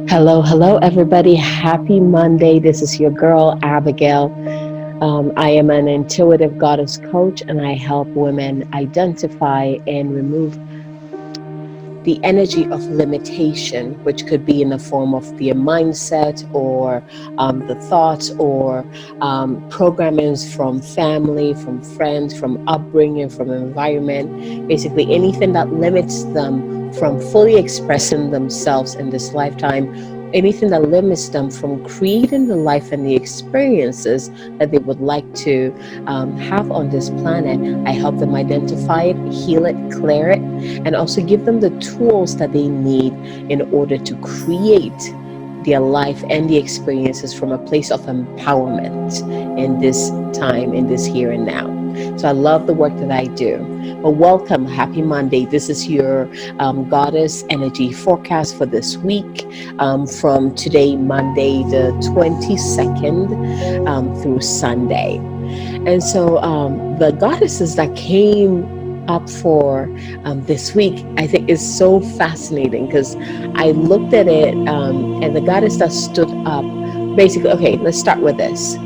Hello, hello, everybody. Happy Monday. This is your girl, Abigail. I am an intuitive goddess coach, and I help women identify and remove the energy of limitation, which could be in the form of their mindset or the thoughts or programmings from family, from friends, from upbringing, from environment, basically anything that limits them from fully expressing themselves in this lifetime, anything that limits them from creating the life and the experiences that they would like to have on this planet. I help them identify it, heal it, clear it, and also give them the tools that they need in order to create their life and the experiences from a place of empowerment in this time, in this here and now. So I love the work that I do. But welcome, happy Monday. This is your goddess energy forecast for this week, from today, Monday, the 22nd, through Sunday. And so the goddesses that came up for this week, I think is so fascinating because I looked at it, and the goddess that stood up, basically, okay, let's start with this.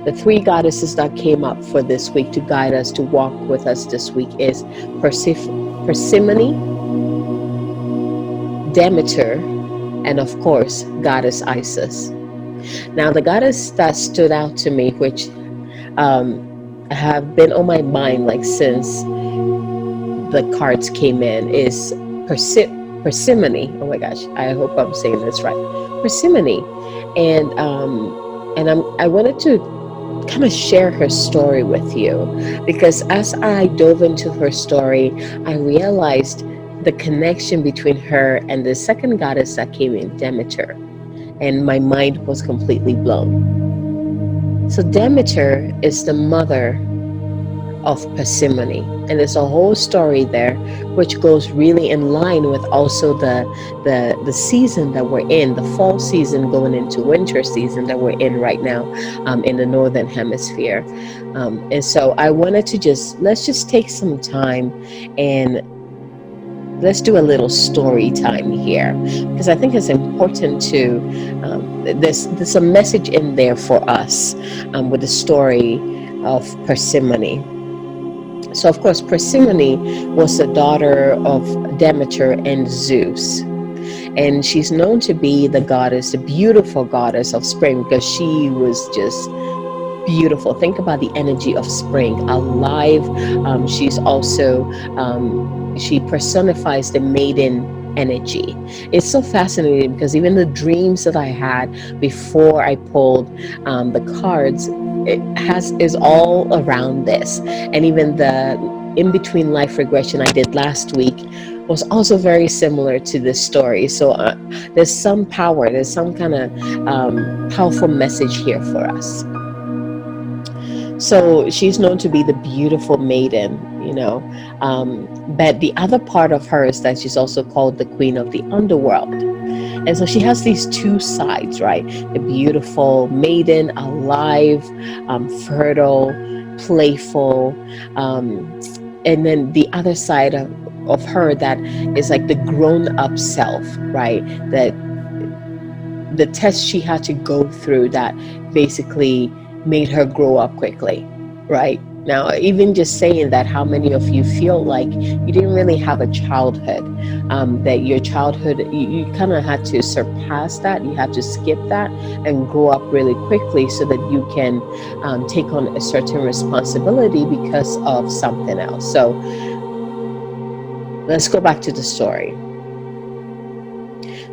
The three goddesses that came up for this week to guide us, to walk with us this week is Persephone, Demeter, and of course, goddess Isis. Now, the goddess that stood out to me, which have been on my mind like since the cards came in, is Persimmone. Oh my gosh, I hope I'm saying this right. Persimmone, and I wanted to kind of share her story with you because as I dove into her story, I realized the connection between her and the second goddess that came in, Demeter, and my mind was completely blown. So Demeter is the mother of Persimmone, and there's a whole story there which goes really in line with also the season that we're in, the fall season going into winter season that we're in right now, in the northern hemisphere. And so I wanted to let's just take some time and let's do a little story time here, because I think it's important to there's a message in there for us, with the story of Persimmone. So of course, Persimmone was the daughter of Demeter and Zeus, and she's known to be the goddess, the beautiful goddess of spring, because she was just beautiful. Think about the energy of spring, alive. She's also she personifies the maiden energy. It's so fascinating because even the dreams that I had before I pulled the cards, is all around this. And even the in between life regression I did last week was also very similar to this story. So there's some power, there's some kind of powerful message here for us. So she's known to be the beautiful maiden, but the other part of her is that she's also called the queen of the underworld. And so she has these two sides, right? The beautiful maiden, alive, fertile, playful, and then the other side of her that is like the grown-up self, right? That the test she had to go through that basically made her grow up quickly, right? Now, even just saying that, how many of you feel like you didn't really have a childhood, that your childhood, you kind of had to surpass that, you had to skip that and grow up really quickly so that you can take on a certain responsibility because of something else. So let's go back to the story.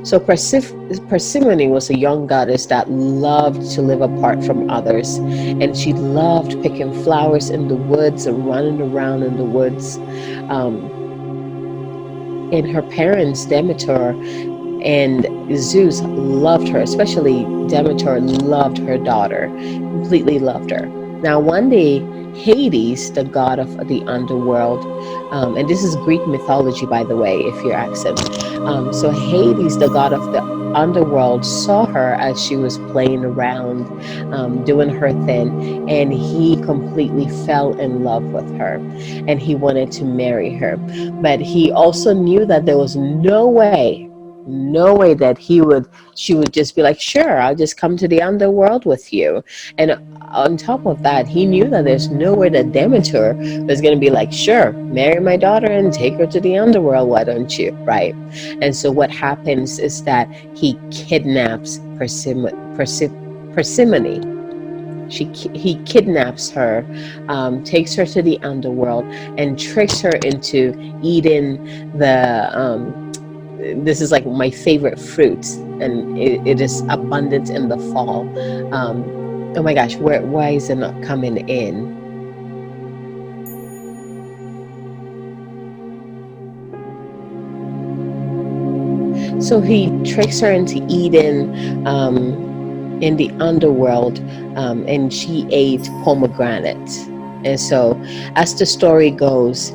So Persephone was a young goddess that loved to live apart from others, and she loved picking flowers in the woods and running around in the woods. And her parents, Demeter and Zeus, loved her, especially Demeter loved her daughter, completely loved her. Now one day, Hades, the god of the underworld, and this is Greek mythology, by the way, if you're accent. So Hades, the god of the underworld, saw her as she was playing around, doing her thing, and he completely fell in love with her, and he wanted to marry her. But he also knew that there was no way No way that she would just be like, sure, I'll just come to the underworld with you. And on top of that, he knew that there's no way that Demeter was going to be like, sure, marry my daughter and take her to the underworld, why don't you, right? And so what happens is that he kidnaps Persimmone. He kidnaps her, takes her to the underworld, and tricks her into eating this is like my favorite fruit, and it is abundant in the fall. Oh my gosh, why is it not coming in? So he tricks her into eating in the underworld, and she ate pomegranate. And so, as the story goes,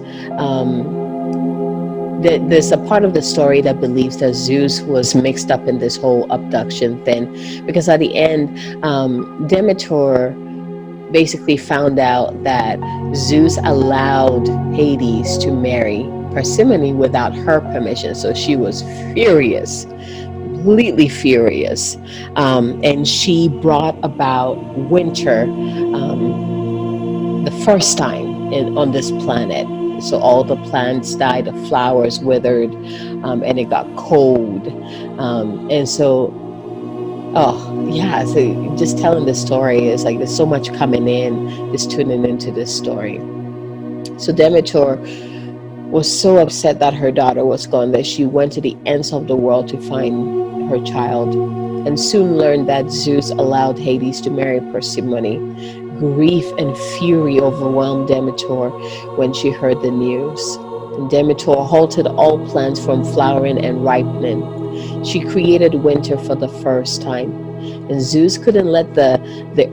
there's a part of the story that believes that Zeus was mixed up in this whole abduction thing, because at the end, Demeter basically found out that Zeus allowed Hades to marry Persephone without her permission. So she was furious, completely furious, and she brought about winter the first time on this planet. So all the plants died, the flowers withered, and it got cold. And so, oh yeah, so just telling the story is like there's so much coming in, just tuning into this story. So Demeter was so upset that her daughter was gone that she went to the ends of the world to find her child, and soon learned that Zeus allowed Hades to marry Persephone. Grief and fury overwhelmed Demeter when she heard the news. And Demeter halted all plants from flowering and ripening. She created winter for the first time. And Zeus couldn't let the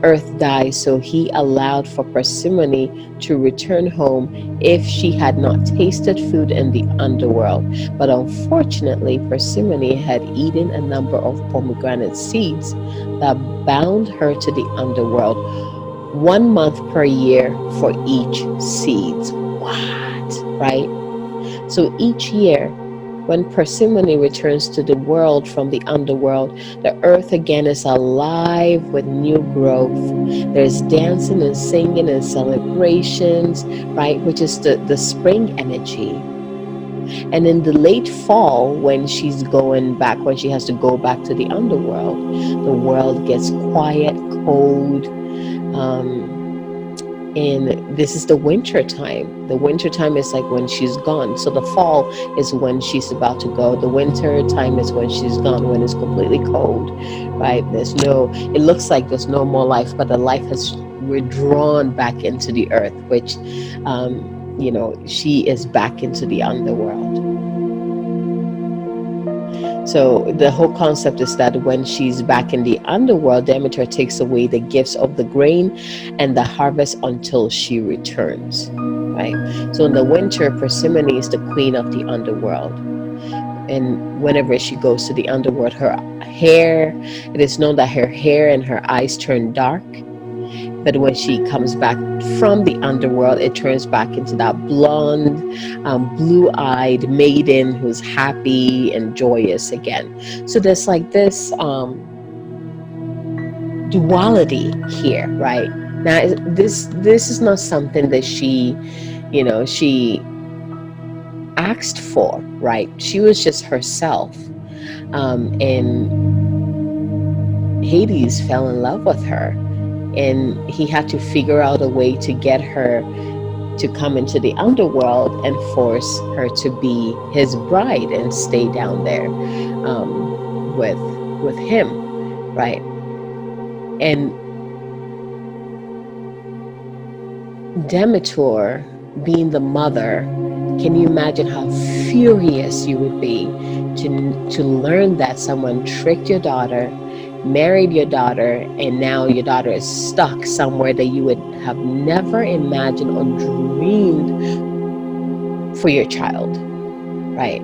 earth die, so he allowed for Persephone to return home if she had not tasted food in the underworld. But unfortunately, Persephone had eaten a number of pomegranate seeds that bound her to the underworld, 1 month per year for each seeds. What? Right? So each year, when Persephone returns to the world from the underworld, the earth again is alive with new growth. There's dancing and singing and celebrations, right? Which is the spring energy. And in the late fall, when she's going back, when she has to go back to the underworld, the world gets quiet, cold, and this is the winter time. The winter time is like when she's gone. So the fall is when she's about to go. The winter time is when she's gone, when it's completely cold, right? It looks like there's no more life, but the life has withdrawn back into the earth, which, she is back into the underworld. So the whole concept is that when she's back in the underworld, Demeter takes away the gifts of the grain and the harvest until she returns, right? So in the winter, Persephone is the queen of the underworld. And whenever she goes to the underworld, it is known that her hair and her eyes turn dark. But when she comes back from the underworld, it turns back into that blonde, blue-eyed maiden who's happy and joyous again. So there's like this duality here, right? Now, this is not something that she asked for, right? She was just herself, and Hades fell in love with her. And he had to figure out a way to get her to come into the underworld and force her to be his bride and stay down there with him, right? And Demeter, being the mother, can you imagine how furious you would be to learn that someone tricked your daughter, married your daughter, and now your daughter is stuck somewhere that you would have never imagined or dreamed for your child, right?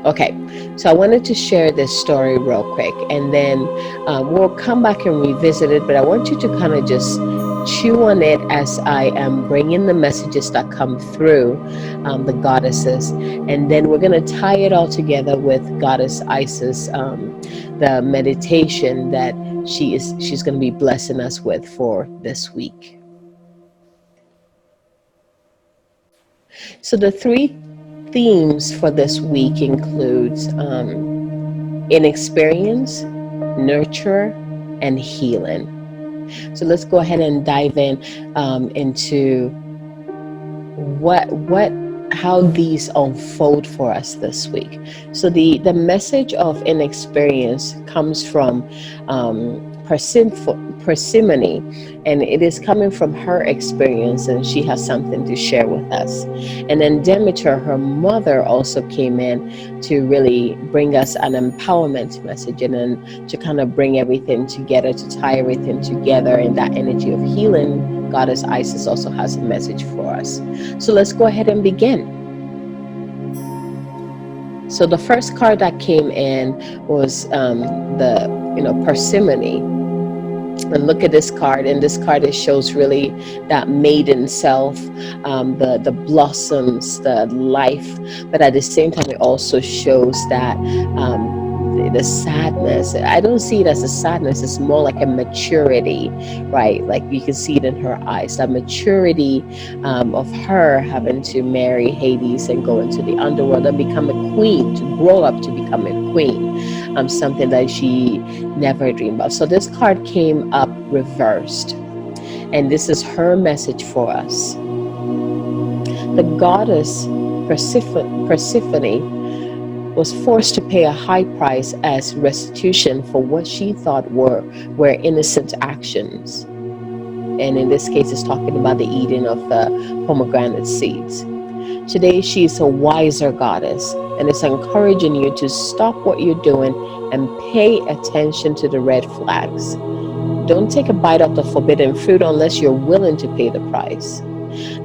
Okay, so I wanted to share this story real quick, and then we'll come back and revisit it, but I want you to kind of just chew on it as I am bringing the messages that come through the goddesses, and then we're going to tie it all together with Goddess Isis, the meditation that she's going to be blessing us with for this week. So the three themes for this week includes inexperience, nurture, and healing. So let's go ahead and dive in into how these unfold for us this week. So the message of inexperience comes from Persimmone, and it is coming from her experience, and she has something to share with us. And then Demeter, her mother, also came in to really bring us an empowerment message, and then to kind of bring everything together, to tie everything together in that energy of healing. Goddess Isis also has a message for us. So let's go ahead and begin. So the first card that came in was the Persimmone. And look at this card, and this card, it shows really that maiden self, the blossoms, the life, but at the same time it also shows that the sadness. I don't see it as a sadness, it's more like a maturity, right? Like you can see it in her eyes, that maturity of her having to marry Hades and go into the underworld and become a queen, to grow up to become a queen, something that she never dreamed of. So this card came up reversed, and this is her message for us. The goddess Persephone was forced to pay a high price as restitution for what she thought were innocent actions. And in this case, it's talking about the eating of the pomegranate seeds. Today, she's a wiser goddess, and it's encouraging you to stop what you're doing and pay attention to the red flags. Don't take a bite of the forbidden fruit unless you're willing to pay the price.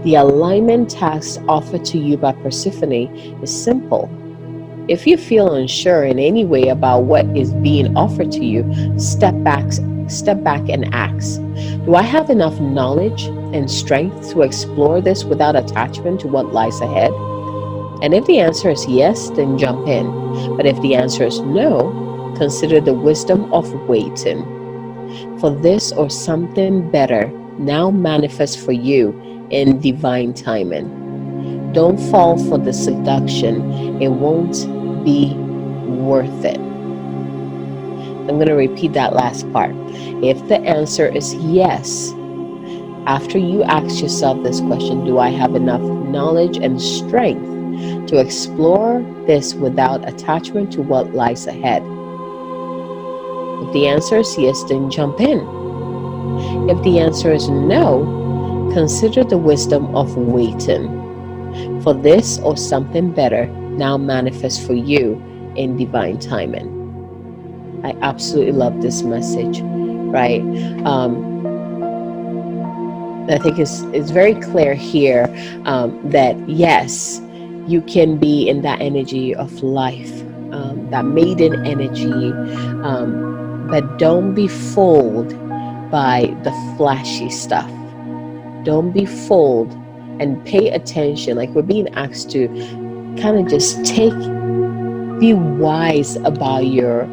The alignment task offered to you by Persephone is simple. If you feel unsure in any way about what is being offered to you, step back and ask, do I have enough knowledge and strength to explore this without attachment to what lies ahead? And if the answer is yes, then jump in. But if the answer is no, consider the wisdom of waiting. For this or something better now manifests for you in divine timing. Don't fall for the seduction. It won't be worth it. I'm going to repeat that last part. If the answer is yes, after you ask yourself this question, do I have enough knowledge and strength to explore this without attachment to what lies ahead? If the answer is yes, then jump in. If the answer is no, consider the wisdom of waiting. For this or something better now manifests for you in divine timing. I absolutely love this message, right? I think it's very clear here that yes, you can be in that energy of life, that maiden energy, but don't be fooled by the flashy stuff. Don't be fooled, and pay attention. Like we're being asked to kind of just be wise about your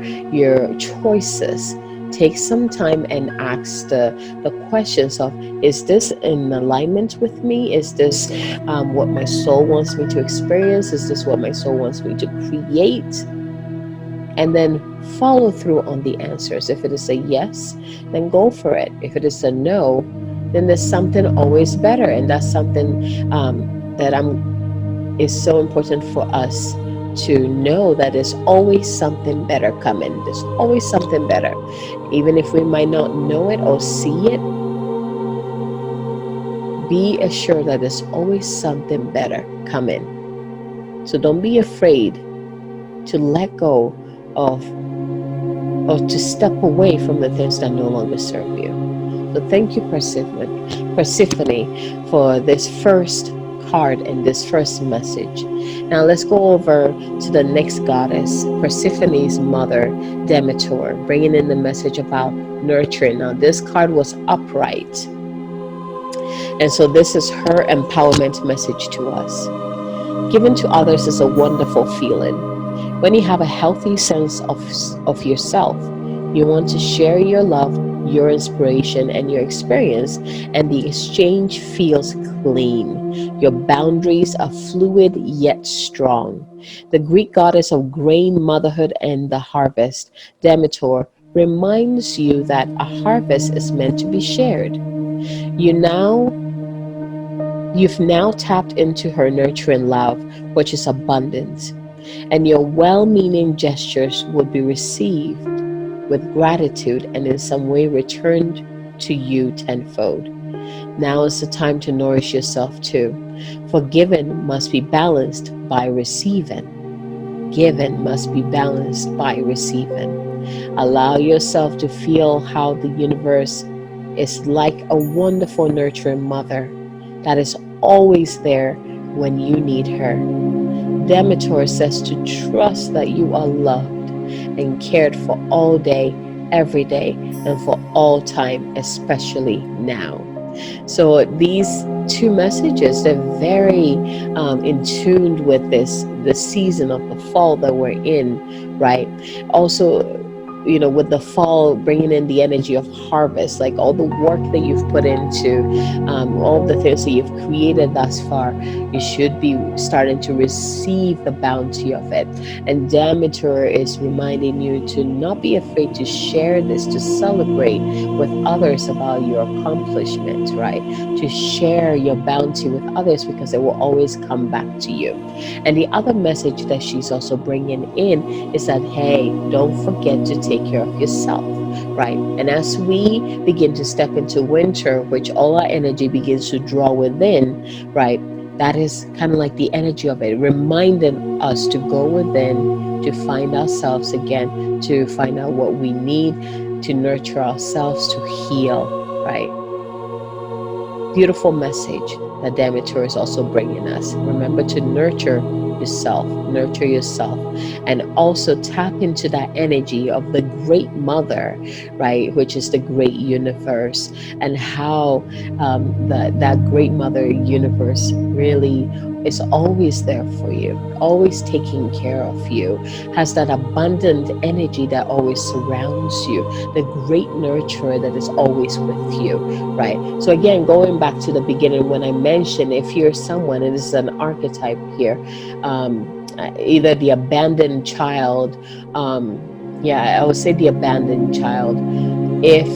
choices. Take some time and ask the questions of, is this in alignment with me? Is this what my soul wants me to experience? Is this what my soul wants me to create? And then follow through on the answers. If it is a yes, then go for it. If it is a no, then there's something always better. And that's something that is so important for us to know, that there's always something better coming. There's always something better. Even if we might not know it or see it, be assured that there's always something better coming. So don't be afraid to let go of, or to step away from the things that no longer serve you. So thank you, Persephone, for this first card and this first message. Now let's go over to the next goddess, Persephone's mother, Demeter, bringing in the message about nurturing. Now this card was upright. And so this is her empowerment message to us. Giving to others is a wonderful feeling. When you have a healthy sense of yourself, you want to share your love, your inspiration, and your experience, and the exchange feels clean. Your boundaries are fluid yet strong. The Greek goddess of grain, motherhood, and the harvest, Demeter, reminds you that a harvest is meant to be shared. You now You've now tapped into her nurturing love, which is abundance, and your well meaning gestures will be received with gratitude and in some way returned to you tenfold. Now is the time to nourish yourself too, for giving must be balanced by receiving. Giving must be balanced by receiving. Allow yourself to feel how the universe is like a wonderful nurturing mother that is always there when you need her. Demeter says to trust that you are loved and cared for all day, every day, and for all time, especially now. So these two messages, they're very in tune with the season of the fall that we're in, right? Also, with the fall bringing in the energy of harvest, like all the work that you've put into all the things that you've created thus far, you should be starting to receive the bounty of it. And Demeter is reminding you to not be afraid to share this, to celebrate with others about your accomplishment, right? To share your bounty with others, because it will always come back to you. And the other message that she's also bringing in is that, hey, don't forget to take care of yourself, right? And as we begin to step into winter, which all our energy begins to draw within, right? That is kind of like the energy of it, reminding us to go within, to find ourselves again, to find out what we need, to nurture ourselves, to heal, right? Beautiful message that Demeter is also bringing us. Remember to nurture yourself, and also tap into that energy of the great mother, right, which is the great universe, and how that great mother universe really is always there for you, always taking care of you, has that abundant energy that always surrounds you, the great nurturer that is always with you, right? So again, going back to the beginning when I mentioned, if you're someone, it is an archetype here, either the abandoned child, I would say the abandoned child. If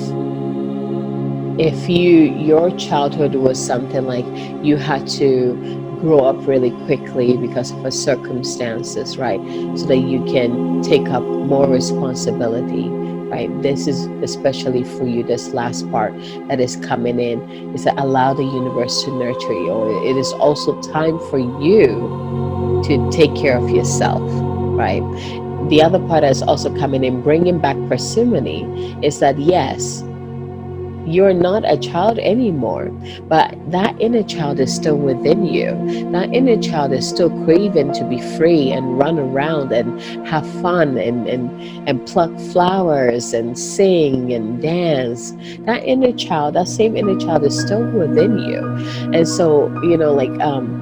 your childhood was something like you had to grow up really quickly because of circumstances, right, so that you can take up more responsibility, right? This is especially for you, this last part that is coming in, is to allow the universe to nurture you. Or it is also time for you to take care of yourself, right? The other part that's also coming in, bringing back parsimony, is that yes, you're not a child anymore, but that inner child is still within you. That inner child is still craving to be free and run around and have fun and pluck flowers and sing and dance. That inner child, that same inner child is still within you. And so,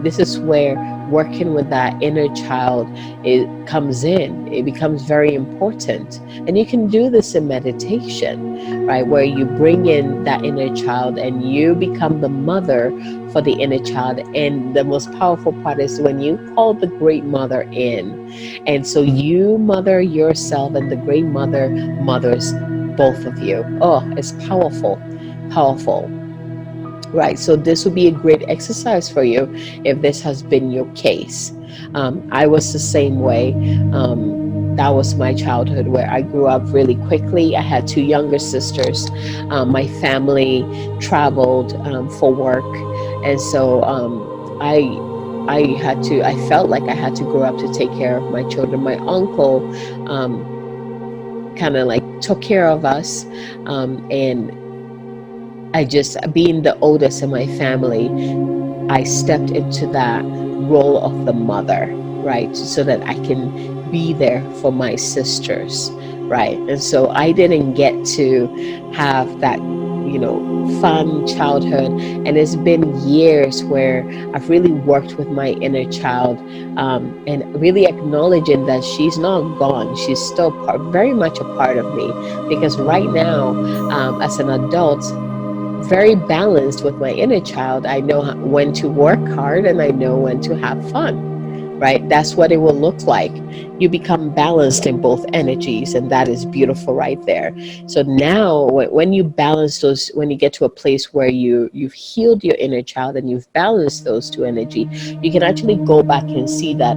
this is where working with that inner child, it comes in. It becomes very important. And you can do this in meditation, right? Where you bring in that inner child and you become the mother for the inner child. And the most powerful part is when you call the great mother in. And so you mother yourself and the great mother mothers both of you. Oh, it's powerful, powerful. Right, so this would be a great exercise for you if this has been your case. I was the same way. That was my childhood, where I grew up really quickly. I had two younger sisters. My family traveled for work, and so I felt like I had to grow up to take care of my children. My uncle kind of like took care of us, and I just, being the oldest in my family, I stepped into that role of the mother, right? So that I can be there for my sisters, right? And so I didn't get to have that, fun childhood. And it's been years where I've really worked with my inner child, and really acknowledging that she's not gone. She's still very much a part of me, because right now, as an adult, very balanced with my inner child, I know when to work hard and I know when to have fun, right? That's what it will look like. You become balanced in both energies, and that is beautiful right there. So now, when you balance those, when you get to a place where you've healed your inner child and you've balanced those two energy, you can actually go back and see that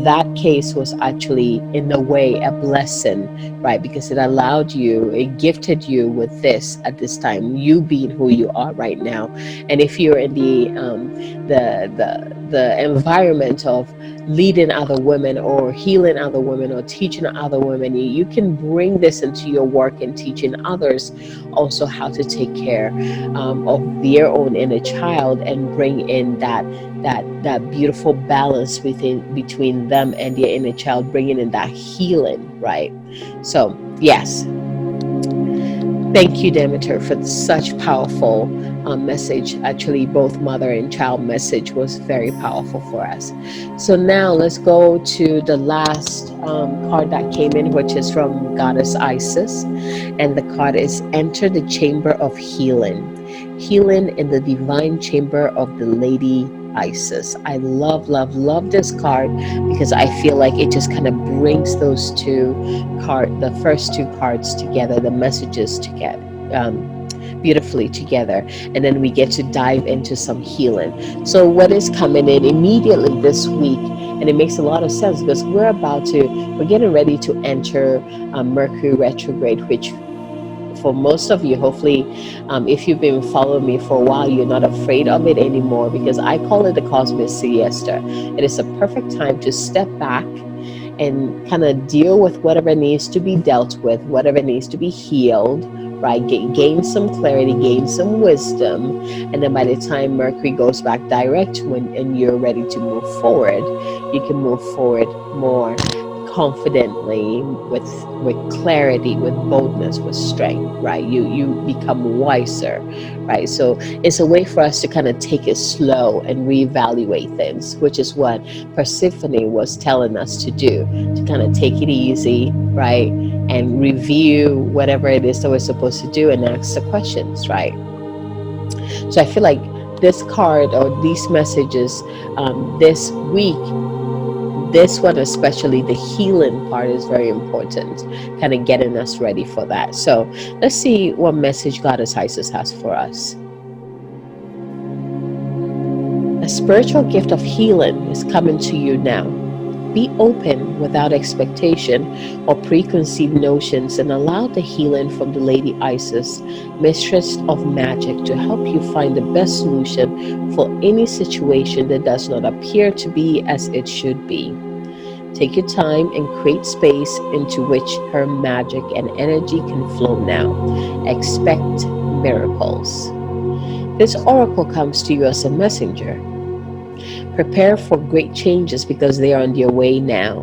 that case was actually, in a way, a blessing, right? Because it allowed you, it gifted you with this at this time, you being who you are right now. And if you're in the environment of leading other women or healing other women or teaching other women, you can bring this into your work and teaching others also how to take care, of their own inner child, and bring in that beautiful balance between them and their inner child, bringing in that healing, right? So yes, thank you, Demeter, for such powerful message. Actually, both mother and child message was very powerful for us. So now let's go to the last card that came in, which is from Goddess Isis. And the card is Enter the Chamber of Healing. Healing in the Divine Chamber of the Lady Isis. I love, love, love this card, because I feel like it just kind of brings those the first two cards together, the messages together, beautifully together, and then we get to dive into some healing. So what is coming in immediately this week, and it makes a lot of sense, because we're getting ready to enter Mercury retrograde, which for most of you, hopefully, if you've been following me for a while, you're not afraid of it anymore, because I call it the cosmic siesta. It is a perfect time to step back and kind of deal with whatever needs to be dealt with, whatever needs to be healed, right? Gain some clarity, gain some wisdom. And then by the time Mercury goes back direct, and you're ready to move forward, you can move forward more confidently, with clarity, with boldness, with strength, right? You become wiser, right? So it's a way for us to kind of take it slow and reevaluate things, which is what Persephone was telling us to do, to kind of take it easy, right? And review whatever it is that we're supposed to do, and ask the questions, right? So I feel like this card, or these messages, this week, this one especially, the healing part is very important, kind of getting us ready for that. So let's see what message Goddess Isis has for us. A spiritual gift of healing is coming to you now. Be open without expectation or preconceived notions, and allow the healing from the Lady Isis, Mistress of Magic, to help you find the best solution for any situation that does not appear to be as it should be. Take your time and create space into which her magic and energy can flow now. Expect miracles. This oracle comes to you as a messenger. Prepare for great changes, because they are on their way now.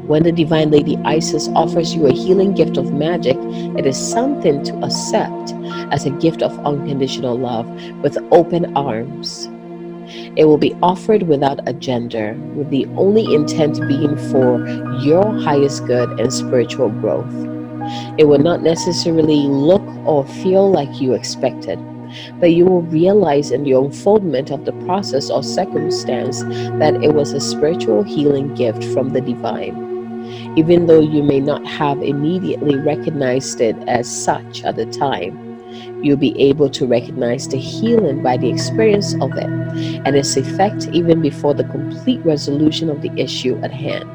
When the Divine Lady Isis offers you a healing gift of magic, it is something to accept as a gift of unconditional love with open arms. It will be offered without agenda, with the only intent being for your highest good and spiritual growth. It will not necessarily look or feel like you expected, but you will realize in the unfoldment of the process or circumstance that it was a spiritual healing gift from the divine. Even though you may not have immediately recognized it as such at the time, you'll be able to recognize the healing by the experience of it and its effect even before the complete resolution of the issue at hand.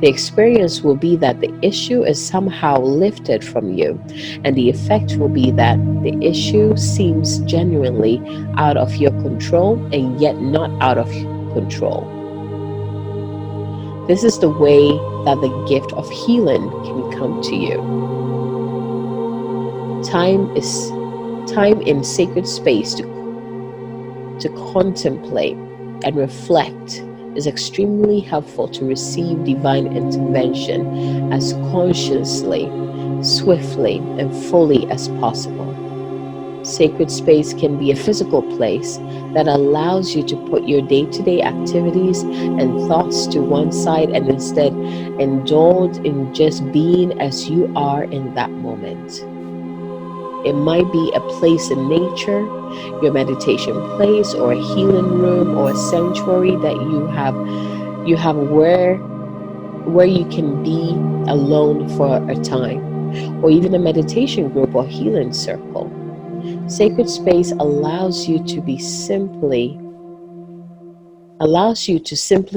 The experience will be that the issue is somehow lifted from you, and the effect will be that the issue seems genuinely out of your control and yet not out of control. This is the way that the gift of healing can come to you. Time in sacred space to contemplate and reflect is extremely helpful to receive divine intervention as consciously, swiftly, and fully as possible. Sacred space can be a physical place that allows you to put your day to day activities and thoughts to one side and instead indulge in just being as you are in that moment. It might be a place in nature, your meditation place, or a healing room, or a sanctuary that you have where you can be alone for a time, or even a meditation group or healing circle. Sacred space allows you to simply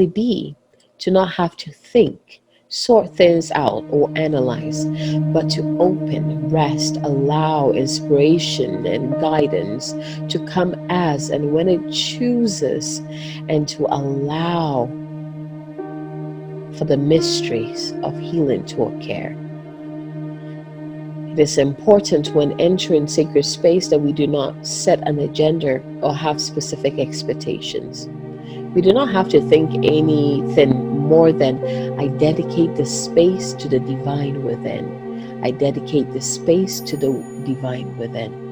be, to not have to think, sort things out, or analyze, but to open, rest, allow inspiration and guidance to come as and when it chooses, and to allow for the mysteries of healing to occur. It is important when entering sacred space that we do not set an agenda or have specific expectations. We do not have to think anything more than I dedicate the space to the divine within. I dedicate the space to the divine within.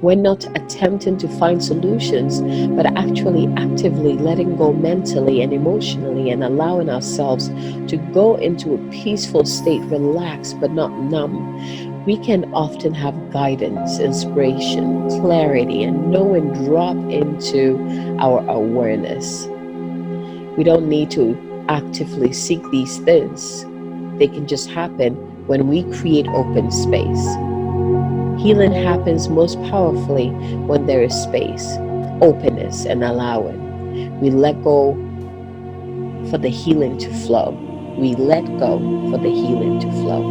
We're not attempting to find solutions, but actually actively letting go mentally and emotionally and allowing ourselves to go into a peaceful state, relaxed but not numb. We can often have guidance, inspiration, clarity, and knowing drop into our awareness. We don't need to actively seek these things. They can just happen when we create open space. Healing happens most powerfully when there is space, openness, and allowing. We let go for the healing to flow. We let go for the healing to flow.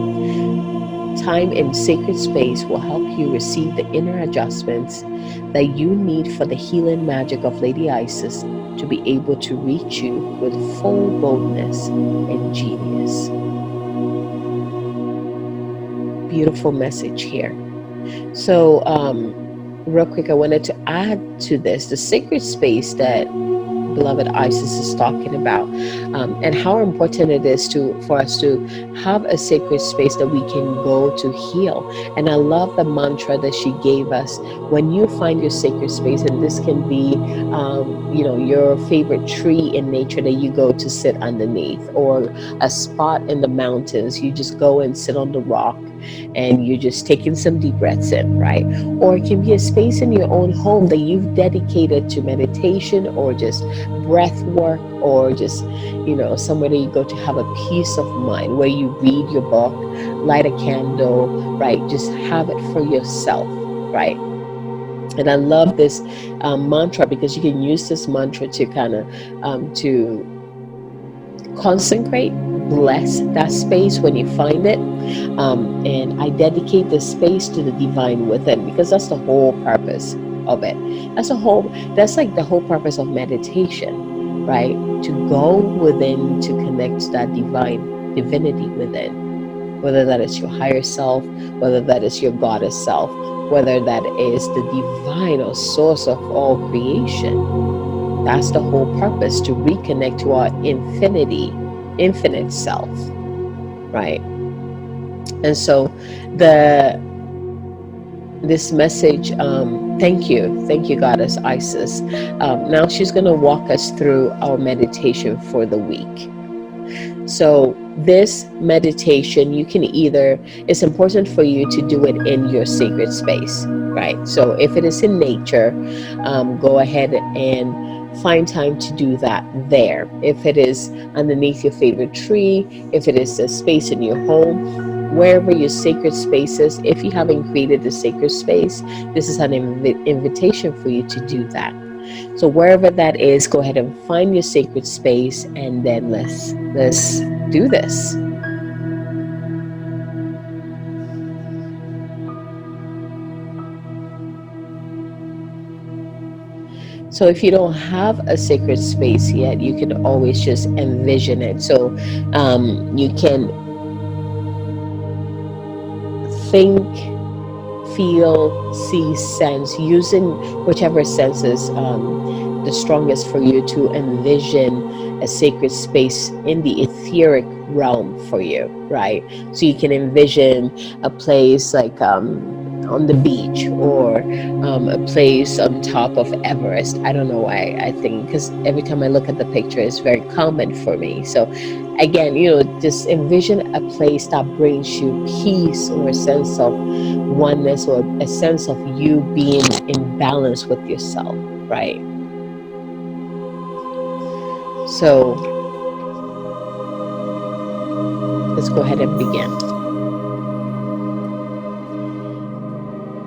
Time in sacred space will help you receive the inner adjustments that you need for the healing magic of Lady Isis to be able to reach you with full boldness and genius. Beautiful message here. So, real quick, I wanted to add to this the sacred space that beloved Isis is talking about, and how important it is for us to have a sacred space that we can go to heal. And I love the mantra that she gave us: when you find your sacred space, and this can be your favorite tree in nature that you go to sit underneath, or a spot in the mountains, you just go and sit on the rock and you're just taking some deep breaths in, right? Or it can be a space in your own home that you've dedicated to meditation or just breath work, or just somewhere that you go to have a peace of mind, where you read your book, light a candle, right? Just have it for yourself, right? And I love this mantra, because you can use this mantra to kind of to consecrate, bless that space when you find it. And I dedicate the space to the divine within, because that's the whole purpose of it. That's like the whole purpose of meditation, right? To go within, to connect to that divinity within, whether that is your higher self, whether that is your goddess self, whether that is the divine or source of all creation. That's the whole purpose, to reconnect to our infinite self, right? And so this message, thank you, Goddess Isis. Now she's going to walk us through our meditation for the week. So this meditation, it's important for you to do it in your sacred space, right? So if it is in nature, go ahead and find time to do that there. If it is underneath your favorite tree, if it is a space in your home, wherever your sacred space is, if you haven't created a sacred space, this is an invitation for you to do that. So wherever that is, go ahead and find your sacred space, and then let's do this. So if you don't have a sacred space yet, you can always just envision it. So you can feel, see, sense, using whichever sense is the strongest for you to envision a sacred space in the etheric realm for you, right? So you can envision a place like on the beach, or a place on top of Everest. I don't know why I think, because every time I look at the picture, it's very common for me. So again, just envision a place that brings you peace, or a sense of oneness, or a sense of you being in balance with yourself, right? So let's go ahead and begin.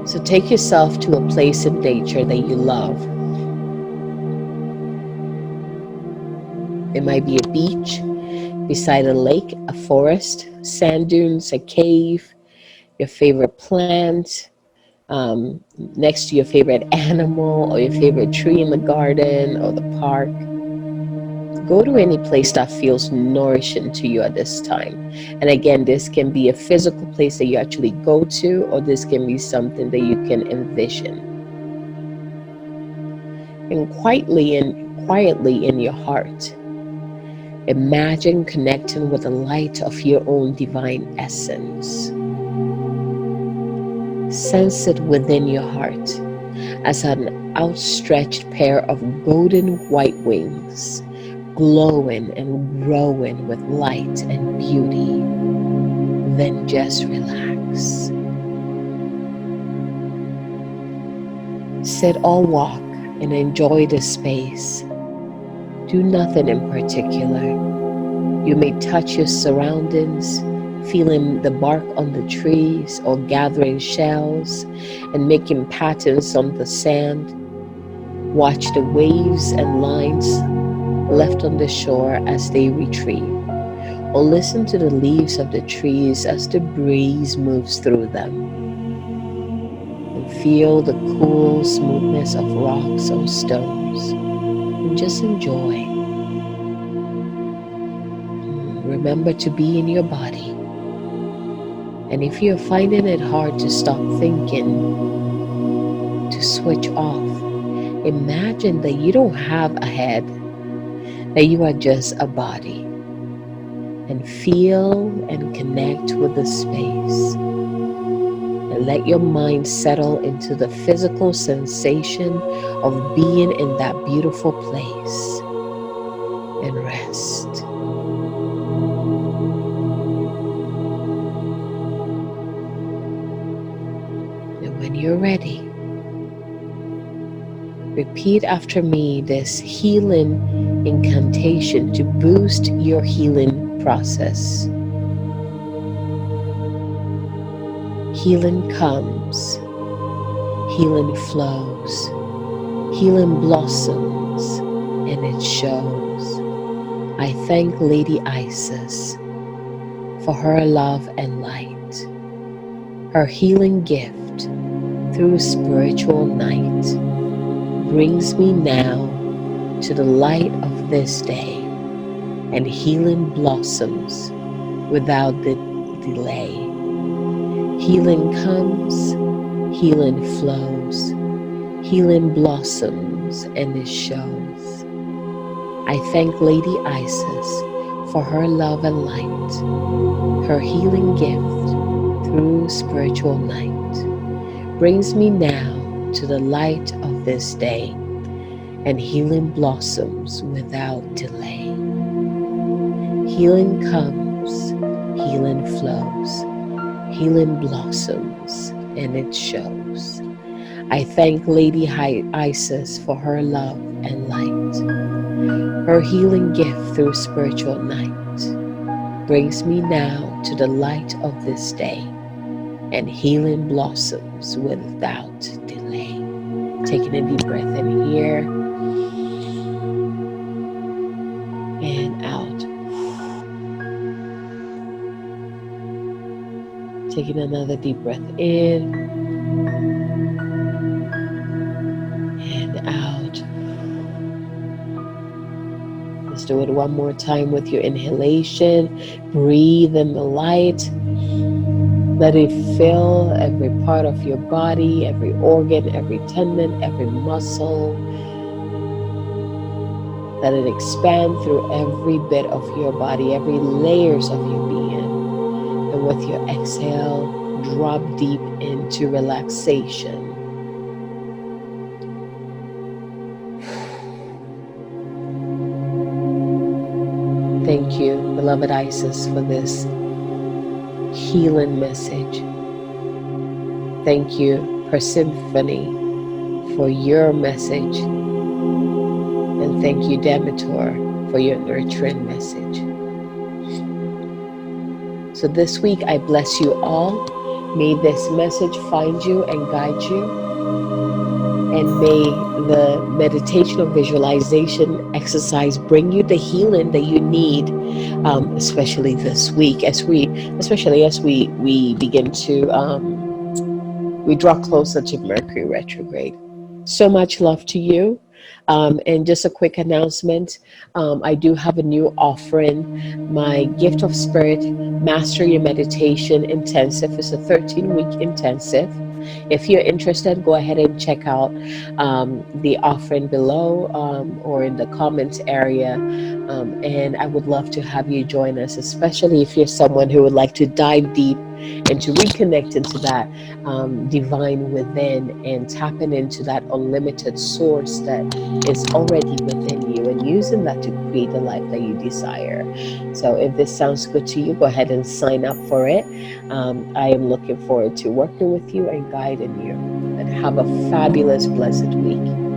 So take yourself to a place in nature that you love. It might be a beach, beside a lake, a forest, sand dunes, a cave, your favorite plant, next to your favorite animal, or your favorite tree in the garden or the park. Go to any place that feels nourishing to you at this time. And again, this can be a physical place that you actually go to, or this can be something that you can envision. And quietly in your heart, imagine connecting with the light of your own divine essence. Sense it within your heart as an outstretched pair of golden white wings, glowing and growing with light and beauty. Then just relax. Sit or walk and enjoy the space. Do nothing in particular. You may touch your surroundings, feeling the bark on the trees, or gathering shells and making patterns on the sand. Watch the waves and lines left on the shore as they retreat, or listen to the leaves of the trees as the breeze moves through them. And feel the cool smoothness of rocks or stones, and just enjoy. Remember to be in your body. And if you're finding it hard to stop thinking, to switch off, imagine that you don't have a head, that you are just a body. And feel and connect with the space. And let your mind settle into the physical sensation of being in that beautiful place. And rest. And when you're ready, repeat after me this healing incantation to boost your healing process. Healing comes, healing flows, healing blossoms, and it shows. I thank Lady Isis for her love and light, her healing gift through spiritual night brings me now to the light of this day, and healing blossoms without the delay. Healing comes, healing flows, healing blossoms, and it shows. I thank Lady Isis for her love and light, her healing gift through spiritual night brings me now to the light of this day, and healing blossoms without delay. Healing comes, healing flows, healing blossoms, and it shows. I thank Lady Isis for her love and light, her healing gift through spiritual night brings me now to the light of this day, and healing blossoms without delay. Taking a deep breath in here and out. Taking another deep breath in and out. Let's do it one more time with your inhalation. Breathe in the light. Let it fill every part of your body, every organ, every tendon, every muscle. Let it expand through every bit of your body, every layers of your being. And with your exhale, drop deep into relaxation. Thank you, beloved Isis, for this healing message. Thank you, Persephone, for your message. And thank you, Demeter, for your nurturing message. So this week, I bless you all. May this message find you and guide you. And may the meditation or visualization exercise bring you the healing that you need, especially this week, especially as we begin to, we draw closer to Mercury retrograde. So much love to you. And just a quick announcement, I do have a new offering. My Gift of Spirit Master Your Meditation Intensive is a 13-week intensive. If you're interested, go ahead and check out the offering below or in the comments area. And I would love to have you join us, especially if you're someone who would like to dive deep and to reconnect into that divine within and tapping into that unlimited source that is already within you and using that to create the life that you desire. So if this sounds good to you, go ahead and sign up for it. I am looking forward to working with you and guiding you. And have a fabulous, blessed week.